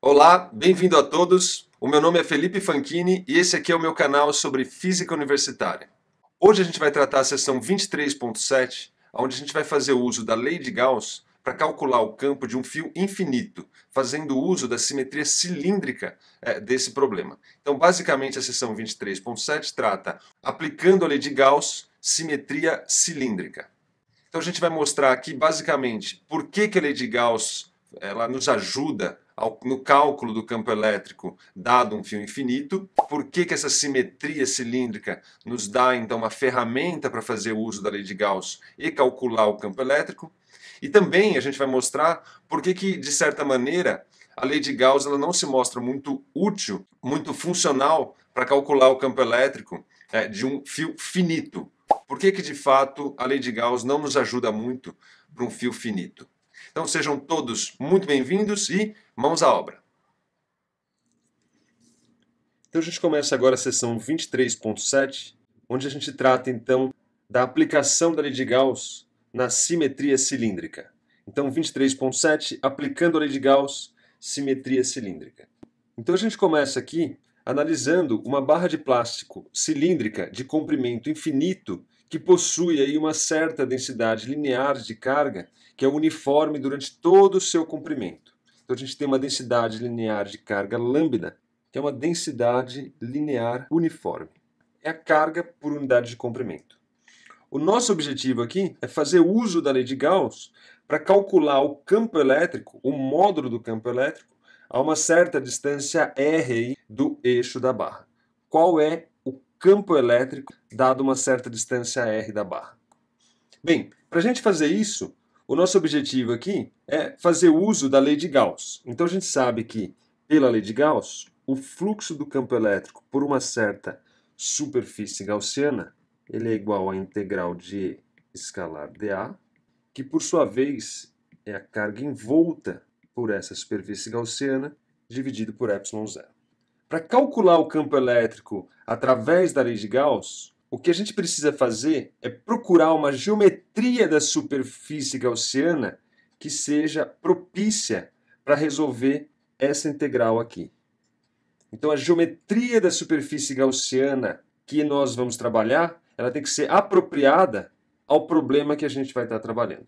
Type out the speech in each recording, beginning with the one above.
Olá, bem-vindo a todos. O meu nome é Felipe Fanchini e esse aqui é o meu canal sobre física universitária. Hoje a gente vai tratar a seção 23.7, onde a gente vai fazer o uso da lei de Gauss para calcular o campo de um fio infinito, fazendo uso da simetria cilíndrica desse problema. Então, basicamente, a seção 23.7 trata, aplicando a lei de Gauss, simetria cilíndrica. Então, a gente vai mostrar aqui, basicamente, por que a lei de Gauss ela nos ajuda no cálculo do campo elétrico dado um fio infinito, por que essa simetria cilíndrica nos dá então uma ferramenta para fazer o uso da lei de Gauss e calcular o campo elétrico, e também a gente vai mostrar por que de certa maneira a lei de Gauss ela não se mostra muito útil, muito funcional para calcular o campo elétrico de um fio finito. Por que de fato a lei de Gauss não nos ajuda muito para um fio finito? Então sejam todos muito bem-vindos e mãos à obra. Então a gente começa agora a seção 23.7, onde a gente trata então da aplicação da lei de Gauss na simetria cilíndrica. Então 23.7, aplicando a lei de Gauss, simetria cilíndrica. Então a gente começa aqui analisando uma barra de plástico cilíndrica de comprimento infinito que possui aí uma certa densidade linear de carga que é uniforme durante todo o seu comprimento. Então a gente tem uma densidade linear de carga lambda, que é uma densidade linear uniforme. É a carga por unidade de comprimento. O nosso objetivo aqui é fazer uso da lei de Gauss para calcular o campo elétrico, o módulo do campo elétrico, a uma certa distância r do eixo da barra. Qual é o campo elétrico dado uma certa distância r da barra? Bem, para a gente fazer isso, o nosso objetivo aqui é fazer uso da lei de Gauss. Então a gente sabe que, pela lei de Gauss, o fluxo do campo elétrico por uma certa superfície gaussiana ele é igual à integral de E escalar dA, que por sua vez é a carga envolta por essa superfície gaussiana dividido por ε0. Para calcular o campo elétrico através da lei de Gauss, o que a gente precisa fazer é procurar uma geometria da superfície gaussiana que seja propícia para resolver essa integral aqui. Então a geometria da superfície gaussiana que nós vamos trabalhar, ela tem que ser apropriada ao problema que a gente vai estar trabalhando.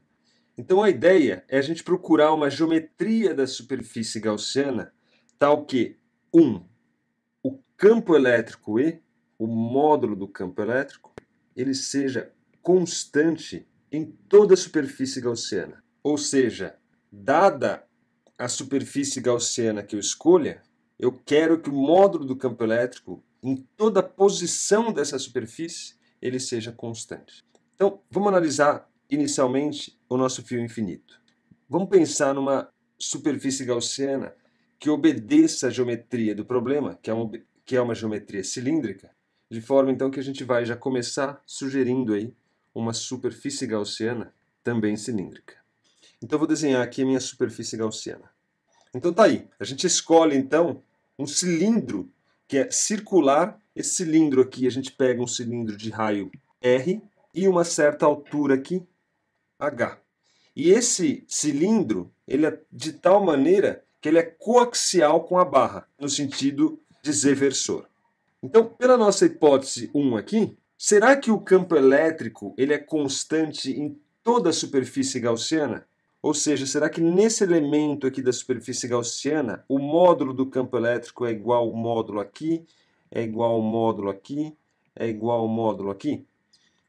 Então a ideia é a gente procurar uma geometria da superfície gaussiana tal que, o campo elétrico E, o módulo do campo elétrico, ele seja constante em toda a superfície gaussiana. Ou seja, dada a superfície gaussiana que eu escolha, eu quero que o módulo do campo elétrico, em toda a posição dessa superfície, ele seja constante. Então, vamos analisar inicialmente o nosso fio infinito. Vamos pensar numa superfície gaussiana que obedeça à geometria do problema, que é uma geometria cilíndrica, de forma então que a gente vai já começar sugerindo aí uma superfície gaussiana também cilíndrica. Então eu vou desenhar aqui a minha superfície gaussiana. Então tá aí, a gente escolhe então um cilindro que é circular. Esse cilindro aqui a gente pega um cilindro de raio R e uma certa altura aqui, H. E esse cilindro, ele é de tal maneira que ele é coaxial com a barra, no sentido de Z-versor. Então, pela nossa hipótese 1 aqui, será que o campo elétrico ele é constante em toda a superfície gaussiana? Ou seja, será que nesse elemento aqui da superfície gaussiana, o módulo do campo elétrico é igual ao módulo aqui, é igual ao módulo aqui, é igual ao módulo aqui?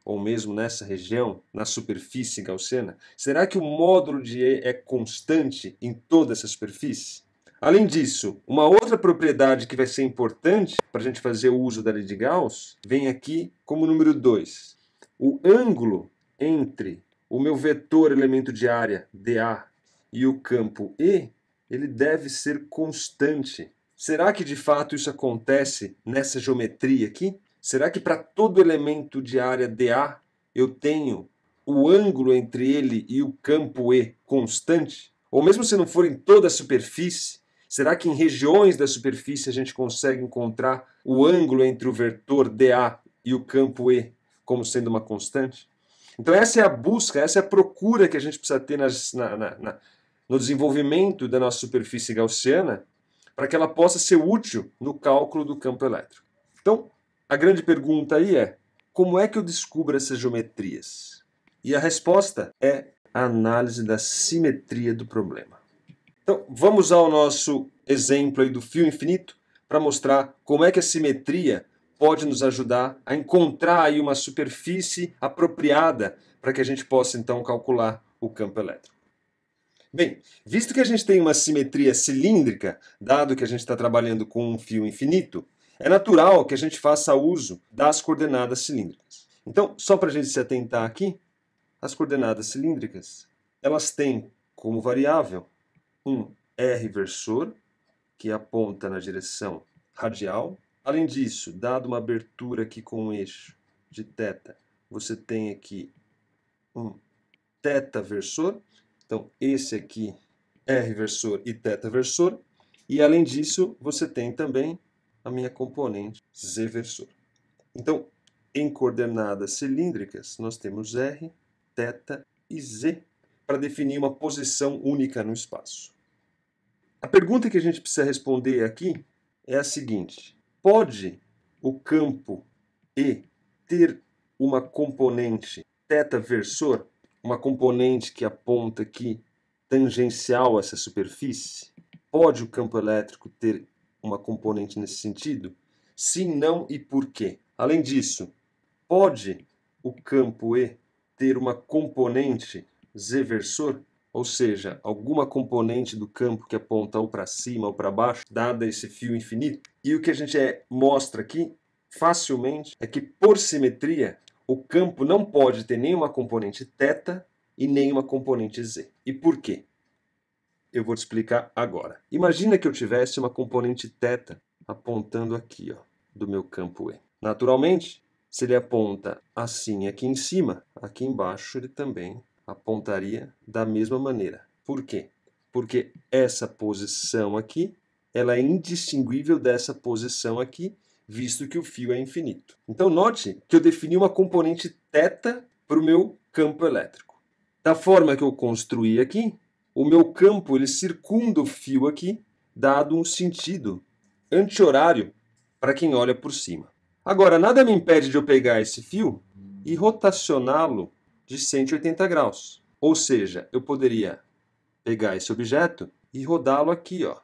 Ou mesmo nessa região, na superfície gaussiana? Será que o módulo de E é constante em toda essa superfície? Além disso, uma outra propriedade que vai ser importante para a gente fazer o uso da lei de Gauss vem aqui como número 2. O ângulo entre o meu vetor elemento de área, dA, e o campo E, ele deve ser constante. Será que de fato isso acontece nessa geometria aqui? Será que para todo elemento de área dA eu tenho o ângulo entre ele e o campo E constante? Ou mesmo se não for em toda a superfície, será que em regiões da superfície a gente consegue encontrar o ângulo entre o vetor dA e o campo E como sendo uma constante? Então essa é a busca, essa é a procura que a gente precisa ter no desenvolvimento da nossa superfície gaussiana para que ela possa ser útil no cálculo do campo elétrico. Então, a grande pergunta aí é: como é que eu descubro essas geometrias? E a resposta é a análise da simetria do problema. Então, vamos usar o nosso exemplo aí do fio infinito para mostrar como é que a simetria pode nos ajudar a encontrar aí uma superfície apropriada para que a gente possa então calcular o campo elétrico. Bem, visto que a gente tem uma simetria cilíndrica, dado que a gente está trabalhando com um fio infinito, é natural que a gente faça uso das coordenadas cilíndricas. Então, só para a gente se atentar aqui, as coordenadas cilíndricas, elas têm como variável um R versor, que aponta na direção radial. Além disso, dado uma abertura aqui com um eixo de θ, você tem aqui um θ versor. Então, esse aqui, R versor e θ versor. E, além disso, você tem também a minha componente Z versor. Então, em coordenadas cilíndricas, nós temos R, θ e Z para definir uma posição única no espaço. A pergunta que a gente precisa responder aqui é a seguinte: pode o campo E ter uma componente θ versor, uma componente que aponta aqui tangencial a essa superfície? Pode o campo elétrico ter uma componente nesse sentido? Sim, não e por quê? Além disso, pode o campo E ter uma componente Z versor? Ou seja, alguma componente do campo que aponta ou para cima ou para baixo, dada esse fio infinito? E o que a gente mostra aqui facilmente é que, por simetria, o campo não pode ter nenhuma componente θ e nenhuma componente Z. E por quê? Eu vou te explicar agora. Imagina que eu tivesse uma componente θ apontando aqui, ó, do meu campo E. Naturalmente, se ele aponta assim aqui em cima, aqui embaixo ele também apontaria da mesma maneira. Por quê? Porque essa posição aqui, ela é indistinguível dessa posição aqui, visto que o fio é infinito. Então note que eu defini uma componente θ para o meu campo elétrico. Da forma que eu construí aqui, o meu campo ele circunda o fio aqui, dado um sentido anti-horário para quem olha por cima. Agora, nada me impede de eu pegar esse fio e rotacioná-lo de 180 graus. Ou seja, eu poderia pegar esse objeto e rodá-lo aqui, ó.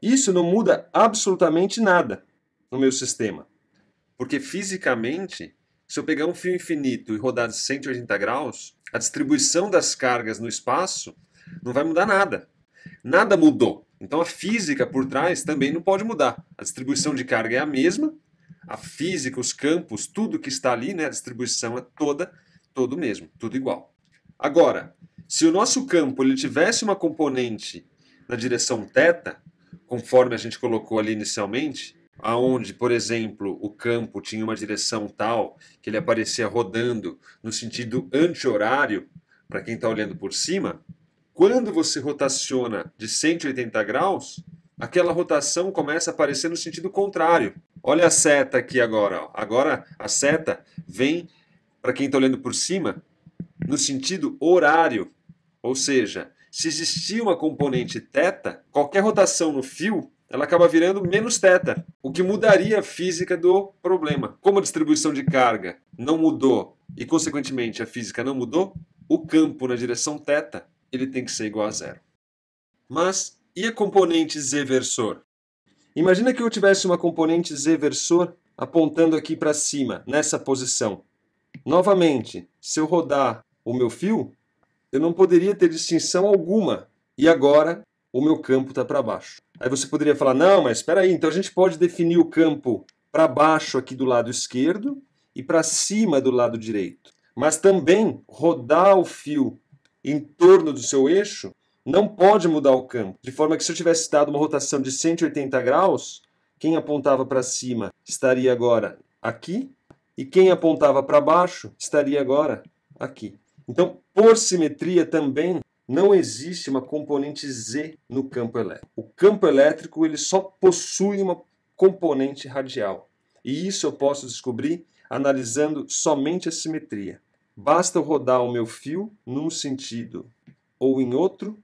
Isso não muda absolutamente nada no meu sistema. Porque fisicamente, se eu pegar um fio infinito e rodar de 180 graus, a distribuição das cargas no espaço não vai mudar nada. Nada mudou. Então a física por trás também não pode mudar. A distribuição de carga é a mesma, a física, os campos, tudo que está ali, né, a distribuição é todo mesmo, tudo igual. Agora, se o nosso campo ele tivesse uma componente na direção θ, conforme a gente colocou ali inicialmente, aonde, por exemplo, o campo tinha uma direção tal que ele aparecia rodando no sentido anti-horário, para quem está olhando por cima, quando você rotaciona de 180 graus, aquela rotação começa a aparecer no sentido contrário. Olha a seta aqui agora. Ó. Agora a seta vem, para quem está olhando por cima, no sentido horário. Ou seja, se existir uma componente θ, qualquer rotação no fio, ela acaba virando menos θ, o que mudaria a física do problema. Como a distribuição de carga não mudou e, consequentemente, a física não mudou, o campo na direção θ ele tem que ser igual a zero. Mas e a componente Z versor? Imagina que eu tivesse uma componente Z versor apontando aqui para cima, nessa posição. Novamente, se eu rodar o meu fio, eu não poderia ter distinção alguma. E agora o meu campo está para baixo. Aí você poderia falar, não, mas espera aí, então a gente pode definir o campo para baixo aqui do lado esquerdo e para cima do lado direito. Mas também rodar o fio em torno do seu eixo não pode mudar o campo. De forma que se eu tivesse dado uma rotação de 180 graus, quem apontava para cima estaria agora aqui e quem apontava para baixo estaria agora aqui. Então, por simetria também, não existe uma componente Z no campo elétrico. O campo elétrico ele só possui uma componente radial. E isso eu posso descobrir analisando somente a simetria. Basta eu rodar o meu fio num sentido ou em outro,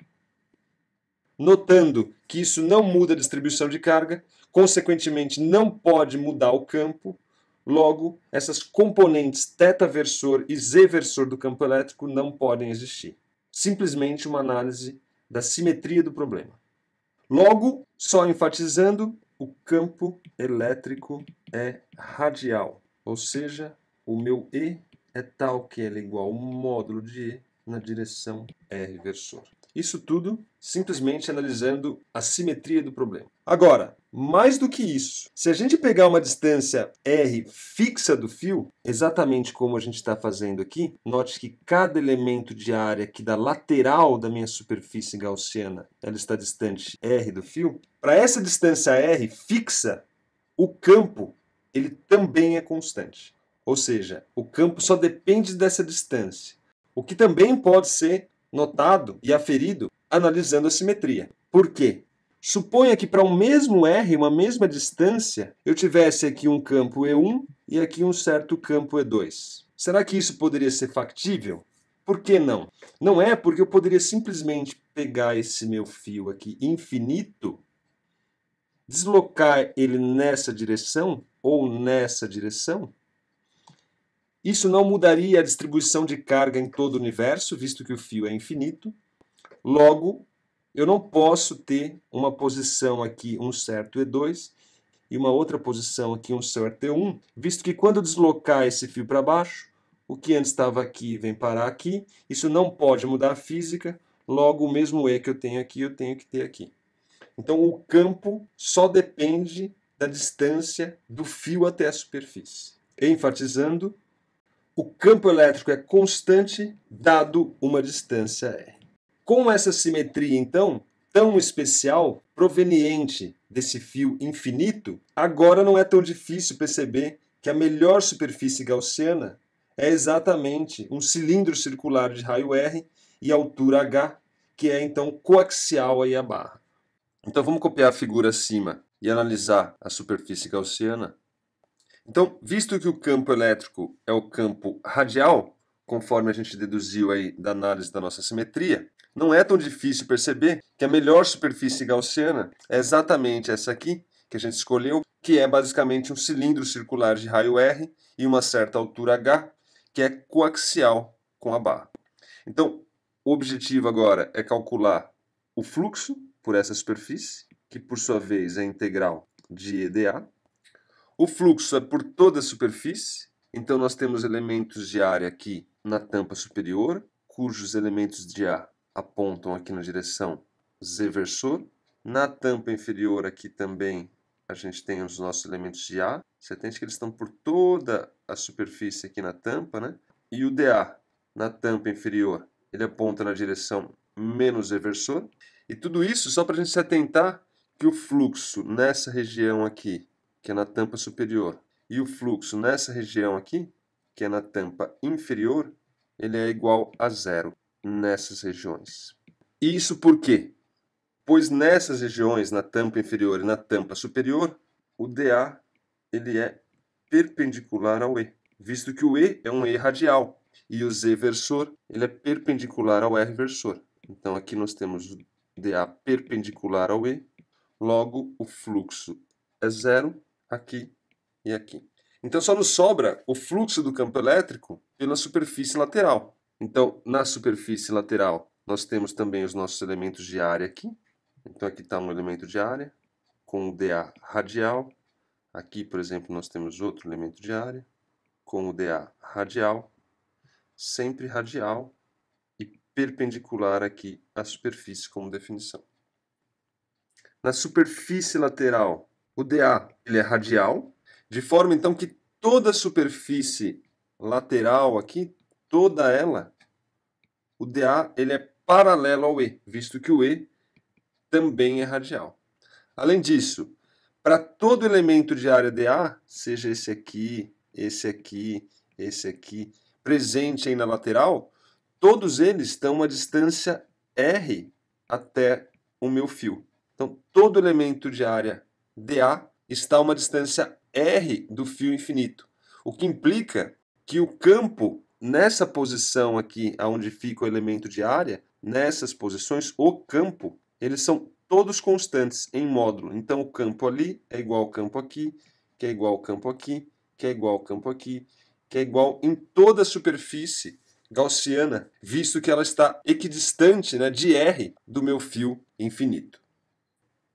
notando que isso não muda a distribuição de carga, consequentemente não pode mudar o campo, logo essas componentes θ-versor e z-versor do campo elétrico não podem existir. Simplesmente uma análise da simetria do problema. Logo, só enfatizando, o campo elétrico é radial, ou seja, o meu E é tal que ele é igual ao módulo de E na direção R versor. Isso tudo simplesmente analisando a simetria do problema. Agora, mais do que isso, se a gente pegar uma distância R fixa do fio, exatamente como a gente está fazendo aqui, note que cada elemento de área aqui da lateral da minha superfície gaussiana, ela está distante R do fio. Para essa distância R fixa, o campo ele também é constante. Ou seja, o campo só depende dessa distância. O que também pode ser notado e aferido analisando a simetria. Por quê? Suponha que para um mesmo R, uma mesma distância, eu tivesse aqui um campo E1 e aqui um certo campo E2. Será que isso poderia ser factível? Por que não? Não é porque eu poderia simplesmente pegar esse meu fio aqui infinito, deslocar ele nessa direção ou nessa direção. Isso não mudaria a distribuição de carga em todo o universo, visto que o fio é infinito. Logo, eu não posso ter uma posição aqui, um certo E2, e uma outra posição aqui, um certo E1, visto que quando eu deslocar esse fio para baixo, o que antes estava aqui vem parar aqui. Isso não pode mudar a física, logo o mesmo E que eu tenho aqui, eu tenho que ter aqui. Então o campo só depende da distância do fio até a superfície. Enfatizando, o campo elétrico é constante dado uma distância R. Com essa simetria, então, tão especial, proveniente desse fio infinito, agora não é tão difícil perceber que a melhor superfície gaussiana é exatamente um cilindro circular de raio R e altura H, que é então coaxial aí a barra. Então vamos copiar a figura acima e analisar a superfície gaussiana. Então, visto que o campo elétrico é o campo radial, conforme a gente deduziu aí da análise da nossa simetria, não é tão difícil perceber que a melhor superfície gaussiana é exatamente essa aqui, que a gente escolheu, que é basicamente um cilindro circular de raio R e uma certa altura H, que é coaxial com a barra. Então, o objetivo agora é calcular o fluxo por essa superfície, que por sua vez é integral de EdA. O fluxo é por toda a superfície, então nós temos elementos de área aqui na tampa superior, cujos elementos de A apontam aqui na direção z-versor. Na tampa inferior aqui também a gente tem os nossos elementos de A. Você entende que eles estão por toda a superfície aqui na tampa, né? E o dA na tampa inferior, ele aponta na direção menos z-versor. E tudo isso só para a gente se atentar que o fluxo nessa região aqui, que é na tampa superior, e o fluxo nessa região aqui, que é na tampa inferior, ele é igual a zero nessas regiões. E isso por quê? Pois nessas regiões, na tampa inferior e na tampa superior, o dA ele é perpendicular ao E, visto que o E é um E radial e o Z-versor ele é perpendicular ao R-versor. Então aqui nós temos o dA perpendicular ao E, logo o fluxo é zero aqui e aqui. Então só nos sobra o fluxo do campo elétrico pela superfície lateral. Então na superfície lateral nós temos também os nossos elementos de área aqui. Então aqui está um elemento de área com o dA radial. Aqui, por exemplo, nós temos outro elemento de área com o dA radial, sempre radial e perpendicular aqui à superfície como definição. Na superfície lateral, o dA ele é radial, de forma então que toda a superfície lateral aqui, toda ela, o dA ele é paralelo ao E, visto que o E também é radial. Além disso, para todo elemento de área dA, seja esse aqui, esse aqui, esse aqui, presente aí na lateral, todos eles estão a uma distância R até o meu fio. Então, todo elemento de área dA está a uma distância R do fio infinito, o que implica que o campo nessa posição aqui, onde fica o elemento de área, nessas posições, o campo, eles são todos constantes em módulo. Então, o campo ali é igual ao campo aqui, que é igual ao campo aqui, que é igual ao campo aqui, que é igual em toda a superfície gaussiana, visto que ela está equidistante, né, de R do meu fio infinito.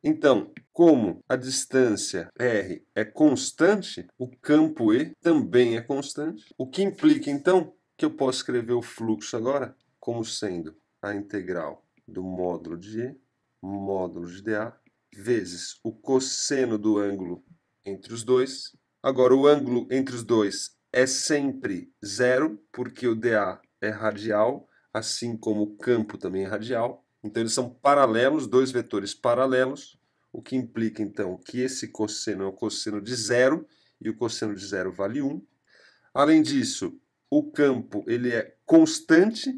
Então, como a distância R é constante, o campo E também é constante, o que implica, então, que eu posso escrever o fluxo agora como sendo a integral do módulo de E, módulo de dA, vezes o cosseno do ângulo entre os dois. Agora, o ângulo entre os dois é sempre zero, porque o dA é radial, assim como o campo também é radial. Então, eles são paralelos, dois vetores paralelos, o que implica, então, que esse cosseno é o cosseno de zero, e o cosseno de zero vale 1. Além disso, o campo ele é constante,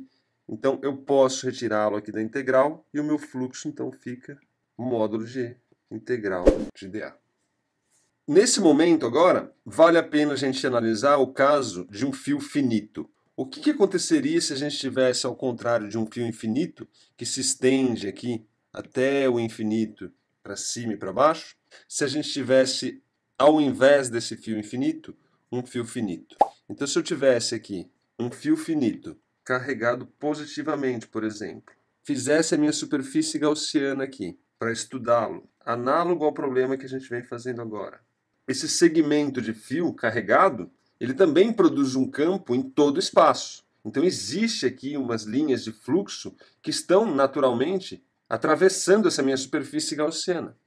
então eu posso retirá-lo aqui da integral, e o meu fluxo, então, fica módulo de integral de dA. Nesse momento, agora, vale a pena a gente analisar o caso de um fio finito. O que aconteceria se a gente tivesse, ao contrário de um fio infinito, que se estende aqui até o infinito, para cima e para baixo, se a gente tivesse, ao invés desse fio infinito, um fio finito. Então, se eu tivesse aqui um fio finito carregado positivamente, por exemplo, fizesse a minha superfície gaussiana aqui, para estudá-lo, análogo ao problema que a gente vem fazendo agora. Esse segmento de fio carregado, ele também produz um campo em todo o espaço. Então, existe aqui umas linhas de fluxo que estão, naturalmente, atravessando essa minha superfície gaussiana.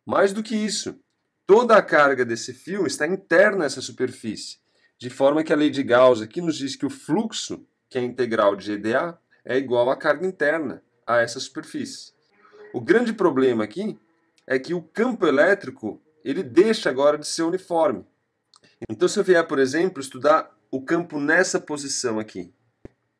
Mais do que isso, toda a carga desse fio está interna a essa superfície, de forma que a lei de Gauss aqui nos diz que o fluxo, que é a integral de EdA, é igual à carga interna a essa superfície. O grande problema aqui é que o campo elétrico ele deixa agora de ser uniforme. Então, se eu vier, por exemplo, estudar o campo nessa posição aqui,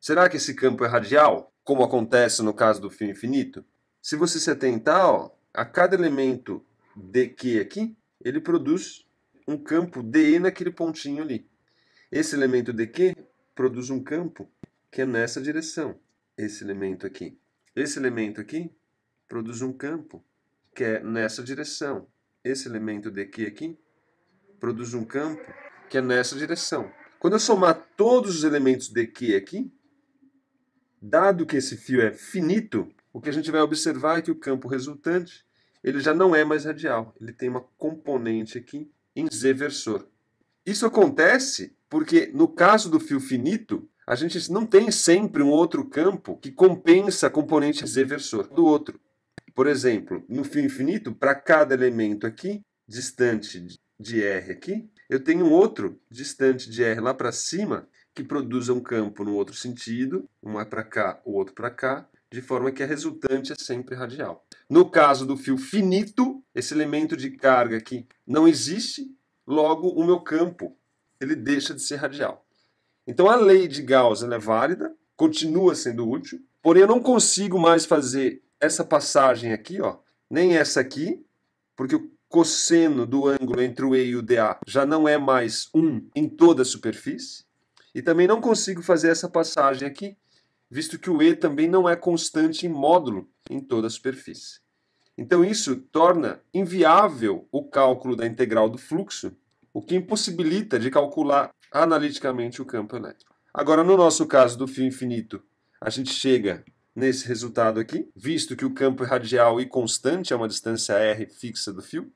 será que esse campo é radial, como acontece no caso do fio infinito? Se você se atentar, ó, a cada elemento dQ aqui, ele produz um campo DE naquele pontinho ali. Esse elemento dQ produz um campo que é nessa direção. Esse elemento aqui. Esse elemento aqui produz um campo que é nessa direção. Esse elemento dQ aqui produz um campo que é nessa direção. Quando eu somar todos os elementos dQ aqui, dado que esse fio é finito, o que a gente vai observar é que o campo resultante ele já não é mais radial. Ele tem uma componente aqui em Z versor. Isso acontece porque, no caso do fio finito, a gente não tem sempre um outro campo que compensa a componente Z versor do outro. Por exemplo, no fio infinito, para cada elemento aqui, distante de R aqui, eu tenho um outro distante de R lá para cima, que produza um campo no outro sentido, um é para cá, o outro para cá, de forma que a resultante é sempre radial. No caso do fio finito, esse elemento de carga aqui não existe, logo o meu campo ele deixa de ser radial. Então a lei de Gauss ela é válida, continua sendo útil, porém eu não consigo mais fazer essa passagem aqui, ó, nem essa aqui, porque o cosseno do ângulo entre o E e o dA já não é mais 1 em toda a superfície, e também não consigo fazer essa passagem aqui, visto que o E também não é constante em módulo em toda a superfície. Então isso torna inviável o cálculo da integral do fluxo, o que impossibilita de calcular analiticamente o campo elétrico. Agora, no nosso caso do fio infinito, a gente chega nesse resultado aqui, visto que o campo é radial e constante, é uma distância R fixa do fio.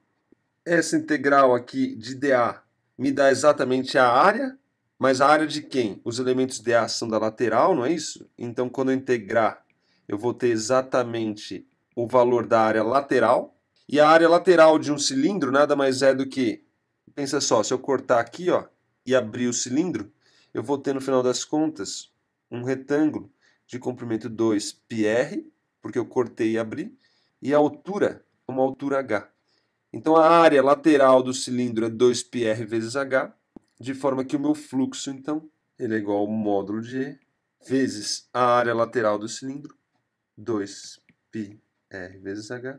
Essa integral aqui de dA me dá exatamente a área, mas a área de quem? Os elementos dA são da lateral, não é isso? Então, quando eu integrar, eu vou ter exatamente o valor da área lateral. E a área lateral de um cilindro nada mais é do que, pensa só, se eu cortar aqui, ó, e abrir o cilindro, eu vou ter no final das contas um retângulo de comprimento 2πr, porque eu cortei e abri, e a altura, uma altura h. Então a área lateral do cilindro é 2πr vezes h, de forma que o meu fluxo, então, ele é igual ao módulo de E vezes a área lateral do cilindro, 2πr vezes h.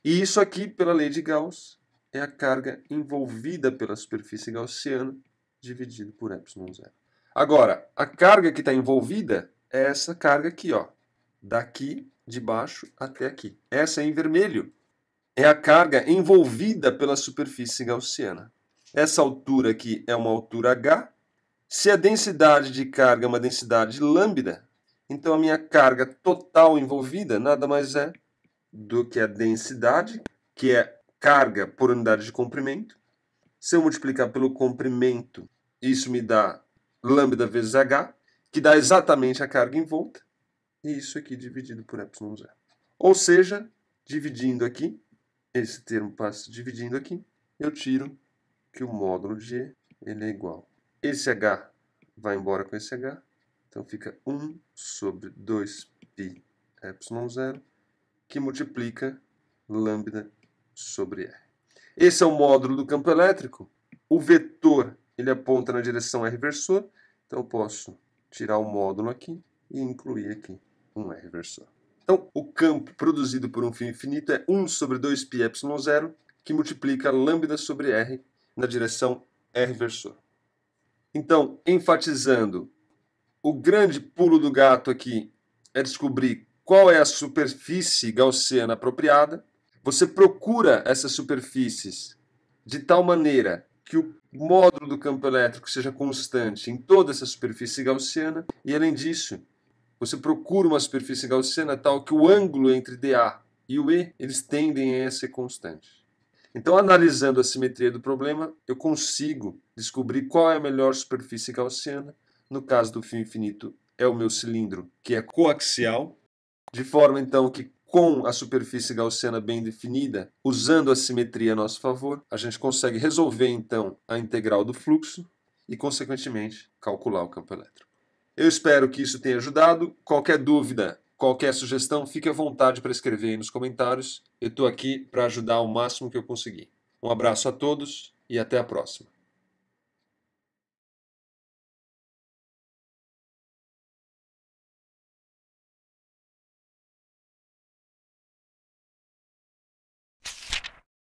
E isso aqui, pela lei de Gauss, é a carga envolvida pela superfície gaussiana dividido por ε0. Agora, a carga que está envolvida é essa carga aqui, ó, daqui de baixo até aqui. Essa em vermelho é a carga envolvida pela superfície gaussiana. Essa altura aqui é uma altura h. Se a densidade de carga é uma densidade lambda, então a minha carga total envolvida nada mais é do que a densidade, que é carga por unidade de comprimento. Se eu multiplicar pelo comprimento, isso me dá lambda vezes h, que dá exatamente a carga envolta, e isso aqui dividido por ε0. Ou seja, dividindo aqui, esse termo passa dividindo aqui, eu tiro que o módulo de E ele é igual. Esse h vai embora com esse h, então fica 1 sobre 2π ε0, que multiplica lambda sobre R. Esse é o módulo do campo elétrico. O vetor ele aponta na direção R versor, então eu posso tirar o módulo aqui e incluir aqui um R versor. Então, o campo produzido por um fio infinito é 1 sobre 2π ε0, que multiplica lambda sobre R na direção R versor. Então, enfatizando, o grande pulo do gato aqui é descobrir qual é a superfície gaussiana apropriada. Você procura essas superfícies de tal maneira que o módulo do campo elétrico seja constante em toda essa superfície gaussiana. E, além disso, você procura uma superfície gaussiana tal que o ângulo entre dA e o E eles tendem a ser constante. Então, analisando a simetria do problema, eu consigo descobrir qual é a melhor superfície gaussiana. No caso do fio infinito, é o meu cilindro, que é coaxial, de forma, então, que com a superfície gaussiana bem definida, usando a simetria a nosso favor, a gente consegue resolver, então, a integral do fluxo e, consequentemente, calcular o campo elétrico. Eu espero que isso tenha ajudado. Qualquer dúvida, qualquer sugestão, fique à vontade para escrever aí nos comentários. Eu estou aqui para ajudar o máximo que eu conseguir. Um abraço a todos e até a próxima.